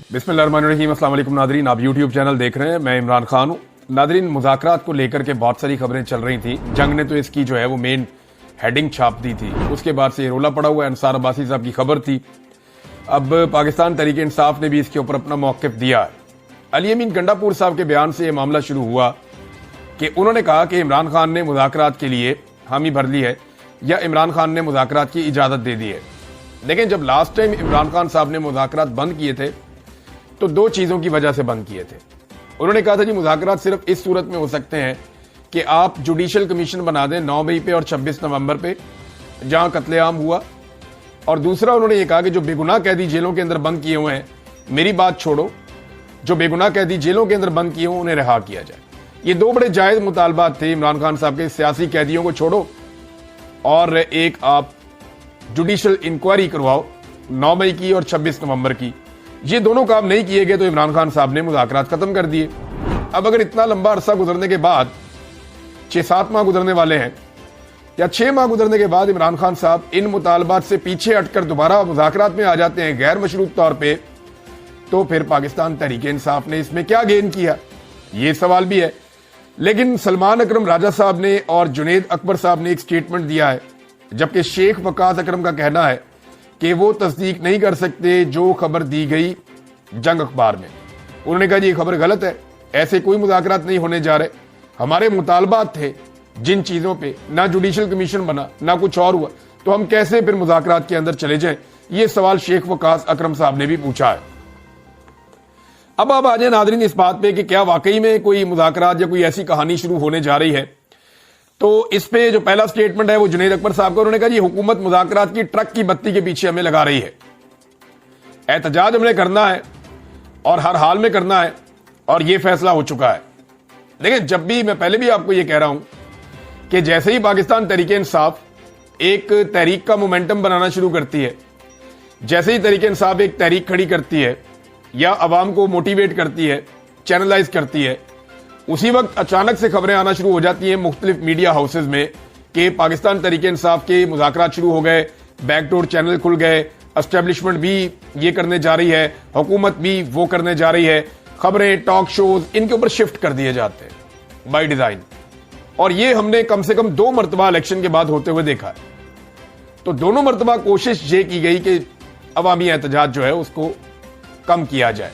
बिस्मिल्लाहिर्रहमानिर्रहीम। अस्सलाम वालेकुम नादरीन, आप यूट्यूब चैनल देख रहे हैं, मैं इमरान खान हूँ। नादरीन, मुज़ाकरात को लेकर के बहुत सारी खबरें चल रही थी। जंग ने तो इसकी जो है वो मेन हेडिंग छाप दी थी, उसके बाद से ये रोला पड़ा हुआ है। अंसार अब्बासी साहब की खबर थी। अब पाकिस्तान तहरीक इंसाफ ने भी इसके ऊपर अपना मौक़िफ़ दिया है। अली अमीन गंडापुर साहब के बयान से ये मामला शुरू हुआ कि उन्होंने कहा कि इमरान खान ने मुज़ाकरात के लिए हामी भर ली है या इमरान खान ने मुज़ाकरात की इजाज़त दे दी है। लेकिन जब लास्ट टाइम इमरान खान साहब ने मुज़ाकरात बंद किए थे तो दो चीज़ों की वजह से बंद किए थे। उन्होंने कहा था कि मुज़ाकरात सिर्फ इस सूरत में हो सकते हैं कि आप जुडिशल कमीशन बना दें 9 मई पे और 26 नवंबर पे जहां कत्लेआम हुआ। और दूसरा उन्होंने ये कहा कि जो बेगुनाह कैदी जेलों के अंदर बंद किए हुए हैं, मेरी बात छोड़ो, जो बेगुनाह कैदी जेलों के अंदर बंद किए हुए उन्हें रिहा किया जाए। ये दो बड़े जायज़ मुतालबात थे इमरान खान साहब के। सियासी कैदियों को छोड़ो और एक आप जुडिशल इंक्वायरी करवाओ 9 मई की और 26 नवंबर की। ये दोनों काम नहीं किए गए तो इमरान खान साहब ने मुज़ाकरात खत्म कर दिए। अब अगर इतना लंबा अरसा गुजरने के बाद 6-7 माह गुजरने वाले हैं या 6 माह गुजरने के बाद इमरान खान साहब इन मुतालबात से पीछे हटकर दोबारा मुज़ाकरात में आ जाते हैं गैर मशरूत तौर पे, तो फिर पाकिस्तान तहरीक इंसाफ ने इसमें क्या गेन किया, ये सवाल भी है। लेकिन सलमान अकरम राजा साहब ने और जुनेद अकबर साहब ने एक स्टेटमेंट दिया है, जबकि शेख वकास अकरम का कहना है कि वो तस्दीक नहीं कर सकते जो खबर दी गई जंग अखबार में। उन्होंने कहा जी ये खबर गलत है, ऐसे कोई मुज़ाकरात नहीं होने जा रहे। हमारे मुतालबात थे जिन चीज़ों पे ना जुडिशल कमीशन बना ना कुछ और हुआ, तो हम कैसे फिर मुज़ाकरात के अंदर चले जाएं। ये सवाल शेख वकास अकरम साहब ने भी पूछा है। अब आप आ जाए नादरीन इस बात पे कि क्या वाकई में कोई मुज़ाकरात या कोई ऐसी कहानी शुरू होने जा रही है। तो इस पे जो पहला स्टेटमेंट है वो जुनेद अकबर साहब का। उन्होंने कहा जी हुकूमत मुज़ाकरात की ट्रक की बत्ती के पीछे हमें लगा रही है। एहतजाज हमने करना है और हर हाल में करना है और ये फैसला हो चुका है। लेकिन जब भी, मैं पहले भी आपको ये कह रहा हूं कि जैसे ही पाकिस्तान तहरीक इंसाफ एक तहरीक का मोमेंटम बनाना शुरू करती है, जैसे ही तहरीक इंसाफ एक तहरीक खड़ी करती है या अवाम को मोटिवेट करती है, चैनलाइज करती है, उसी वक्त अचानक से खबरें आना शुरू हो जाती हैं मुख्तलिफ मीडिया हाउसेज में कि पाकिस्तान तहरीक इंसाफ के मुज़ाकरात शुरू हो गए, बैकडोर चैनल खुल गए, एस्टेब्लिशमेंट भी ये करने जा रही है, हुकूमत भी वो करने जा रही है। खबरें, टॉक शोज, इनके ऊपर शिफ्ट कर दिए जाते हैं बाय डिजाइन। और ये हमने कम से कम 2 मरतबा इलेक्शन के बाद होते हुए देखा है। तो दोनों मरतबा कोशिश ये की गई कि अवामी एहतजाज जो है उसको कम किया जाए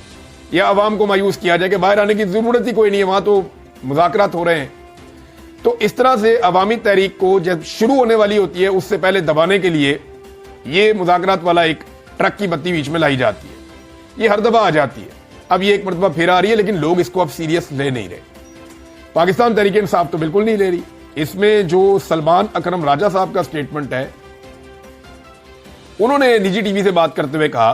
या अवाम को मायूस किया जाए कि बाहर आने की जरूरत ही कोई नहीं है, वहां तो मुज़ाकरात हो रहे हैं। तो इस तरह से अवामी तहरीक को जब शुरू होने वाली होती है उससे पहले दबाने के लिए ये मुज़ाकरात वाला एक ट्रक की बत्ती बीच में लाई जाती है। ये हर दफा आ जाती है। अब ये एक मरतबा फिर आ रही है, लेकिन लोग इसको अब सीरियस ले नहीं रहे। पाकिस्तान तहरीक इंसाफ तो बिल्कुल नहीं ले रही। इसमें जो सलमान अकरम राजा साहब का स्टेटमेंट है, उन्होंने निजी टीवी से बात करते हुए कहा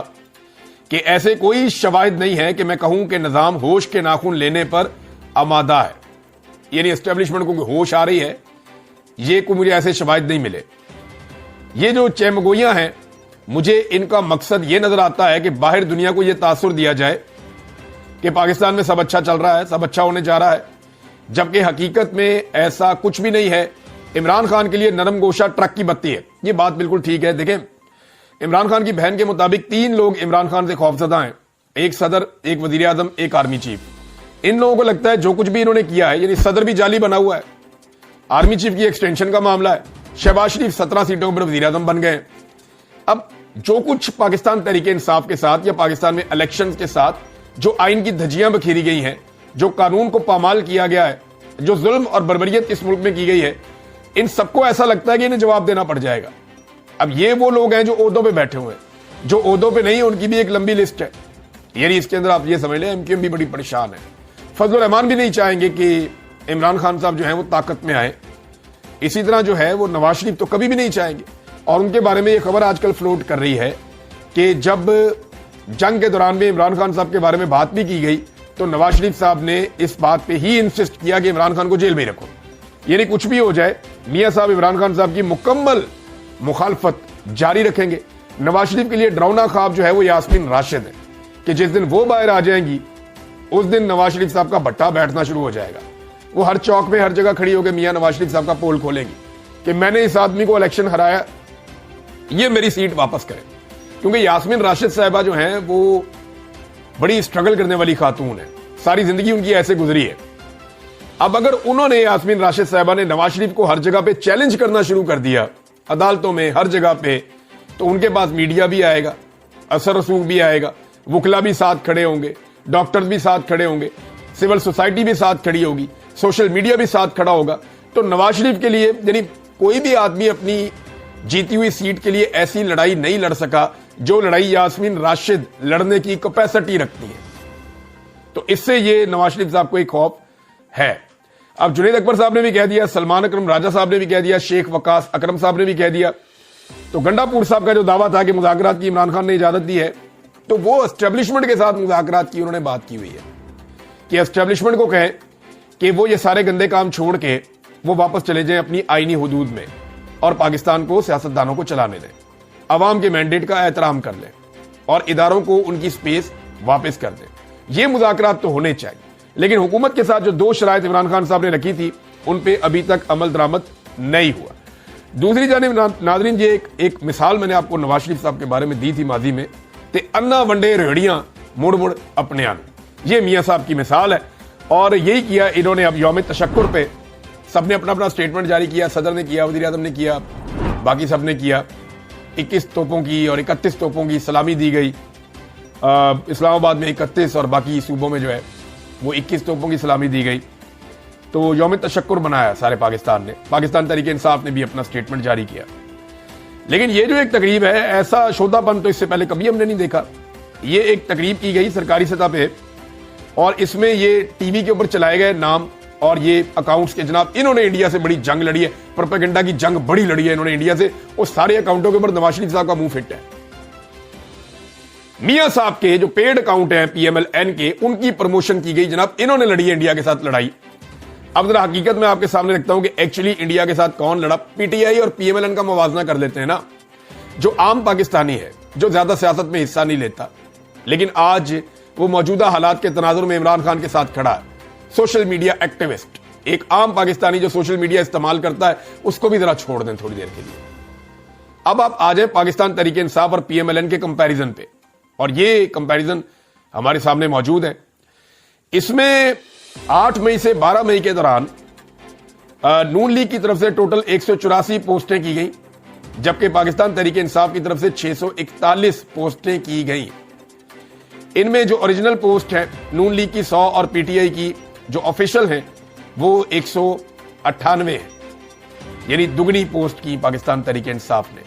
कि ऐसे कोई शवाहिद नहीं है कि मैं कहूं कि निजाम होश के नाखून लेने पर आमादा है, यानी एस्टेब्लिशमेंट को होश आ रही है, ये कोई मुझे ऐसे शवाहिद नहीं मिले। ये जो चहमगोइयां हैं, मुझे इनका मकसद ये नजर आता है कि बाहर दुनिया को यह तासुर दिया जाए कि पाकिस्तान में सब अच्छा चल रहा है, सब अच्छा होने जा रहा है, जबकि हकीकत में ऐसा कुछ भी नहीं है। इमरान खान के लिए नरम गोशा ट्रक की बत्ती है। ये बात बिल्कुल ठीक है। देखें, इमरान खान की बहन के मुताबिक 3 लोग इमरान खान से खौफजदा हैं, एक सदर, एक वजीर आजम, एक आर्मी चीफ। इन लोगों को लगता है जो कुछ भी इन्होंने किया है, यानी सदर भी जाली बना हुआ है, आर्मी चीफ की एक्सटेंशन का मामला है, शहबाज शरीफ 17 सीटों पर वजीर आजम बन गए। अब जो कुछ पाकिस्तान तहरीक इंसाफ के साथ या पाकिस्तान में इलेक्शन के साथ जो आइन की धज्जियां बखेरी गई हैं, जो कानून को पामाल किया गया है, जो जुल्म और बर्बरियत इस मुल्क में की गई है, इन सबको ऐसा लगता है कि इन्हें जवाब देना पड़ जाएगा। अब ये वो लोग हैं जो ओहदों पे बैठे हुए हैं, जो ओहदों पे नहीं, उनकी भी एक लंबी लिस्ट है। यानी इसके अंदर आप ये समझ लें एमक्यूएम भी बड़ी परेशान है। फजलुर रहमान भी नहीं चाहेंगे कि इमरान खान साहब जो है वो ताकत में आए। इसी तरह जो है वो नवाज शरीफ तो कभी भी नहीं चाहेंगे। और उनके बारे में ये खबर आजकल फ्लोट कर रही है कि जब जंग के दौरान में इमरान खान साहब के बारे में बात भी की गई तो नवाज शरीफ साहब ने इस बात पे ही इंसिस्ट किया कि इमरान खान को जेल में रखो। यानी कुछ भी हो जाए, मियां साहब इमरान खान साहब की मुकम्मल मुखालफत जारी रखेंगे। नवाज शरीफ के लिए डरावना ख्वाब जो है वो यास्मीन राशिद है कि जिस दिन वो बाहर आ जाएंगी उस दिन नवाज शरीफ साहब का भट्टा बैठना शुरू हो जाएगा। वो हर चौक में हर जगह खड़ी होकर मियां नवाज शरीफ साहब का पोल खोलेंगी कि मैंने इस आदमी को इलेक्शन हराया, ये मेरी सीट वापस करें। क्योंकि यास्मीन राशिद साहिबा जो हैं वो बड़ी स्ट्रगल करने वाली खातून है, सारी जिंदगी उनकी ऐसे गुजरी है। अब अगर उन्होंने, यास्मीन राशिद साहबा ने नवाज शरीफ को हर जगह पे चैलेंज करना शुरू कर दिया, अदालतों में, हर जगह पे, तो उनके पास मीडिया भी आएगा, असर रसूख भी आएगा, वकला भी साथ खड़े होंगे, डॉक्टर्स भी साथ खड़े होंगे, सिविल सोसाइटी भी साथ खड़ी होगी, सोशल मीडिया भी साथ खड़ा होगा। तो नवाज शरीफ के लिए, यानी कोई भी आदमी अपनी जीती हुई सीट के लिए ऐसी लड़ाई नहीं लड़ सका जो लड़ाई यास्मीन राशिद लड़ने की कैपेसिटी रखती है। तो इससे ये नवाज शरीफ साहब को एक खौफ है। अब जुनैद अकबर साहब ने भी कह दिया, सलमान अकरम राजा साहब ने भी कह दिया, शेख वकास अकरम साहब ने भी कह दिया। तो गंडापुर साहब का जो दावा था कि मुज़ाकरात की इमरान खान ने इजाजत दी है, तो वो एस्टेब्लिशमेंट के साथ मुज़ाकरात की उन्होंने बात की हुई है कि एस्टेब्लिशमेंट को कहें कि वो ये सारे गंदे काम छोड़ के वो वापस चले जाएं अपनी आईनी हुदूद में और पाकिस्तान को सियासतदानों को चलाने दें, अवाम के मैंडेट का एहतराम कर लें और इदारों को उनकी स्पेस वापस कर दें। ये मुज़ाकरात तो होने चाहिए, लेकिन हुकूमत के साथ जो दो शराइत इमरान खान साहब ने रखी थी उन पे अभी तक अमल दरामद नहीं हुआ। दूसरी जानिब नाज़रीन, ये एक मिसाल मैंने आपको नवाज शरीफ साहब के बारे में दी थी माजी में, ते अन्ना वंडे रेड़ियां मुड़ मुड़ अपने आन, ये मियां साहब की मिसाल है। और यही किया इन्होंने। अब यौम तशक्कुर पे सबने अपना अपना स्टेटमेंट जारी किया, सदर ने किया, वज़ीर आज़म ने किया, बाकी सब ने किया। 21 तोपों की और 31 तोपों की सलामी दी गई। इस्लामाबाद में 31 और बाकी सूबों में जो है वो 21 तोपों की सलामी दी गई। तो यौम तशक्कुर मनाया सारे पाकिस्तान ने। पाकिस्तान तहरीक इंसाफ ने भी अपना स्टेटमेंट जारी किया। लेकिन ये जो एक तकरीब है, ऐसा शोधापन तो इससे पहले कभी हमने नहीं देखा। ये एक तकरीब की गई सरकारी सतह पे और इसमें ये टीवी के ऊपर चलाए गए नाम और ये अकाउंट्स के, जनाब इन्होंने इंडिया से बड़ी जंग लड़ी है, प्रोपेगेंडा की जंग बड़ी लड़ी है इन्होंने इंडिया से। और सारे अकाउंटों के ऊपर नवाज शरीफ साहब का मुंह फिट है। मियां साहब के जो पेड अकाउंट हैं PMLN के, उनकी प्रमोशन की गई, जनाब इन्होंने लड़ी है इंडिया के साथ लड़ाई। अब जरा हकीकत में आपके सामने रखता हूं कि एक्चुअली इंडिया के साथ कौन लड़ा। PTI और PMLN का मुवाजना कर लेते हैं ना, जो आम पाकिस्तानी है, जो ज्यादा सियासत में हिस्सा नहीं लेता, लेकिन आज वो मौजूदा हालात के तनाजुर में इमरान खान के साथ खड़ा है। सोशल मीडिया एक्टिविस्ट, एक आम पाकिस्तानी जो सोशल मीडिया इस्तेमाल करता है, उसको भी जरा छोड़ दें थोड़ी देर के लिए। अब आप आ जाए पाकिस्तान तहरीक इंसाफ और PMLN के कंपैरिजन पे, और ये कंपैरिजन हमारे सामने मौजूद है। इसमें 8 मई से 12 मई के दौरान नून लीग की तरफ से टोटल 184 पोस्टें की गई, जबकि पाकिस्तान तहरीक इंसाफ की तरफ से 641 पोस्टें की गई। इनमें जो ओरिजिनल पोस्ट है नून लीग की 100 और PTI की जो ऑफिशियल हैं वो 198 है, यानी दुगनी पोस्ट की पाकिस्तान तहरीक इंसाफ ने।